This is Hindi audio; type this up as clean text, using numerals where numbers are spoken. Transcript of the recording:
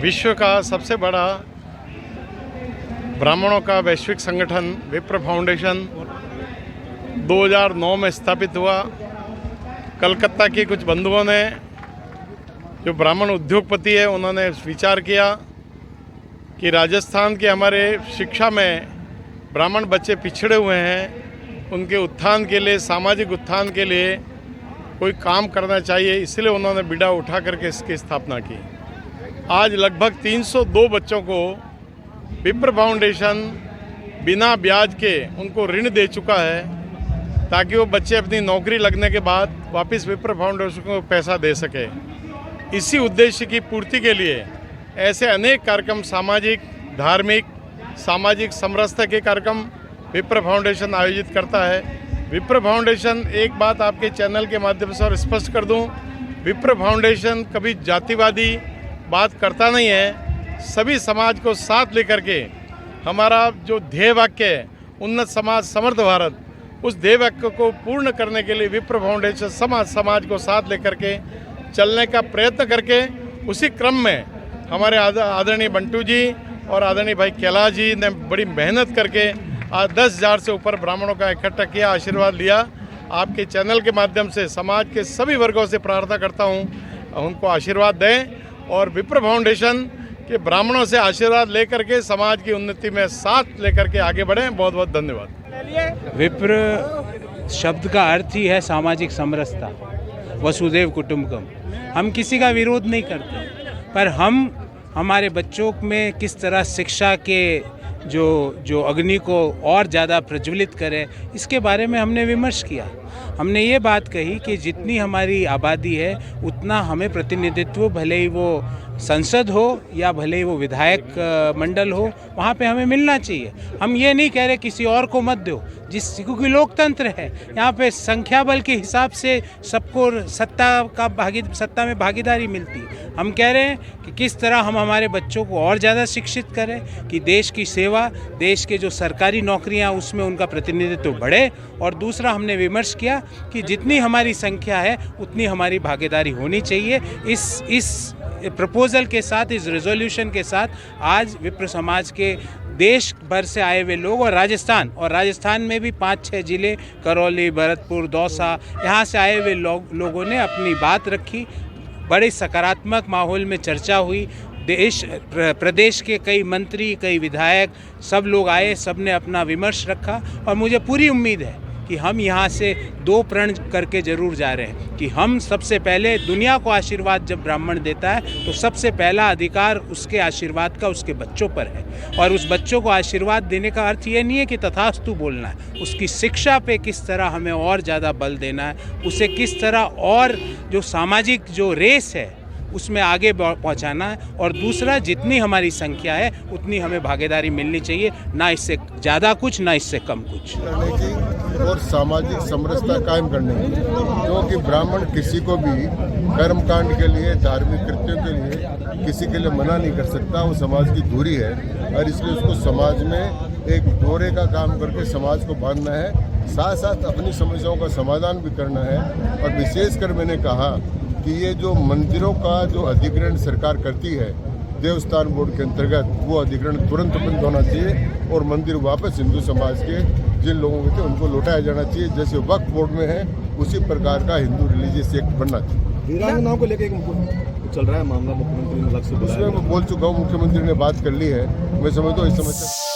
विश्व का सबसे बड़ा ब्राह्मणों का वैश्विक संगठन विप्र फाउंडेशन 2009 में स्थापित हुआ। कलकत्ता के कुछ बंधुओं ने, जो ब्राह्मण उद्योगपति है, उन्होंने विचार किया कि राजस्थान के हमारे शिक्षा में ब्राह्मण बच्चे पिछड़े हुए हैं, उनके उत्थान के लिए, सामाजिक उत्थान के लिए कोई काम करना चाहिए। इसलिए उन्होंने बीड़ा उठा करके इसकी स्थापना की। आज लगभग 302 बच्चों को विप्र फाउंडेशन बिना ब्याज के उनको ऋण दे चुका है, ताकि वो बच्चे अपनी नौकरी लगने के बाद वापस विप्र फाउंडेशन को पैसा दे सके। इसी उद्देश्य की पूर्ति के लिए ऐसे अनेक कार्यक्रम, सामाजिक, धार्मिक, सामाजिक समरसता के कार्यक्रम विप्र फाउंडेशन आयोजित करता है। विप्र फाउंडेशन, एक बात आपके चैनल के माध्यम से और स्पष्ट कर दूं, विप्र फाउंडेशन कभी जातिवादी बात करता नहीं है। सभी समाज को साथ लेकर के हमारा जो ध्येय वाक्य है, उन्नत समाज समृद्ध भारत, उस ध्येय वाक्य को पूर्ण करने के लिए विप्र फाउंडेशन समाज को साथ लेकर के चलने का प्रयत्न करके, उसी क्रम में हमारे आदरणीय बंटू जी और आदरणीय भाई कैलाश जी ने बड़ी मेहनत करके आज 10,000 से ऊपर ब्राह्मणों का इकट्ठा किया, आशीर्वाद लिया। आपके चैनल के माध्यम से समाज के सभी वर्गों से प्रार्थना करता हूं, उनको आशीर्वाद दें और विप्र फाउंडेशन के ब्राह्मणों से आशीर्वाद लेकर के समाज की उन्नति में साथ लेकर के आगे बढ़ें। बहुत बहुत धन्यवाद। विप्र शब्द का अर्थ ही है सामाजिक समरसता, वसुदेव कुटुंबकम। हम किसी का विरोध नहीं करते, पर हम हमारे बच्चों में किस तरह शिक्षा के जो अग्नि को और ज़्यादा प्रज्वलित करे, इसके बारे में हमने विमर्श किया। हमने ये बात कही कि जितनी हमारी आबादी है उतना हमें प्रतिनिधित्व, भले ही वो संसद हो या भले ही वो विधायक मंडल हो, वहाँ पे हमें मिलना चाहिए। हम ये नहीं कह रहे किसी और को मत दो, क्योंकि लोकतंत्र है, यहाँ पे संख्या बल के हिसाब से सबको सत्ता में भागीदारी मिलती है। हम कह रहे हैं कि किस तरह हम हमारे बच्चों को और ज़्यादा शिक्षित करें कि देश की सेवा, देश के जो सरकारी नौकरियां, उसमें उनका प्रतिनिधित्व बढ़े। और दूसरा, हमने विमर्श किया कि जितनी हमारी संख्या है उतनी हमारी भागीदारी होनी चाहिए। इस प्रपोजल के साथ, इस रेजोल्यूशन के साथ आज विप्र समाज के देश भर से आए हुए लोग और राजस्थान में भी 5-6 जिले, करौली, भरतपुर, दौसा, यहाँ से आए हुए लोगों ने अपनी बात रखी। बड़े सकारात्मक माहौल में चर्चा हुई। प्रदेश के कई मंत्री, कई विधायक, सब लोग आए, सब ने अपना विमर्श रखा। और मुझे पूरी उम्मीद है कि हम यहाँ से 2 प्रण करके जरूर जा रहे हैं कि हम सबसे पहले, दुनिया को आशीर्वाद जब ब्राह्मण देता है तो सबसे पहला अधिकार उसके आशीर्वाद का उसके बच्चों पर है। और उस बच्चों को आशीर्वाद देने का अर्थ ये नहीं है कि तथास्तु बोलना है, उसकी शिक्षा पे किस तरह हमें और ज़्यादा बल देना है, उसे किस तरह और जो सामाजिक जो रेस है उसमें आगे पहुंचाना है। और दूसरा, जितनी हमारी संख्या है उतनी हमें भागीदारी मिलनी चाहिए, ना इससे ज़्यादा कुछ, ना इससे कम कुछ। और सामाजिक समरसता कायम करने की, क्योंकि ब्राह्मण किसी को भी कर्मकांड के लिए, धार्मिक कृत्यों के लिए किसी के लिए मना नहीं कर सकता। वो समाज की धुरी है और इसलिए उसको समाज में एक डोरे का काम करके समाज को बांधना है, साथ साथ अपनी समस्याओं का समाधान भी करना है। और विशेषकर मैंने कहा कि ये जो मंदिरों का जो अधिग्रहण सरकार करती है देवस्थान बोर्ड के अंतर्गत, वो अधिग्रहण तुरंत बंद होना चाहिए और मंदिर वापस हिंदू समाज के जिन लोगों के थे उनको लौटाया जाना चाहिए। जैसे वक्फ बोर्ड में है, उसी प्रकार का हिंदू रिलीजियस एक्ट बनना चाहिए। वीरांगनाओं को लेकर चल रहा है मामला, मुख्यमंत्री ने अलग से, उसमें मैं बोल चुका हूँ, मुख्यमंत्री ने बात कर ली है। मैं समझता हूँ इस समस्या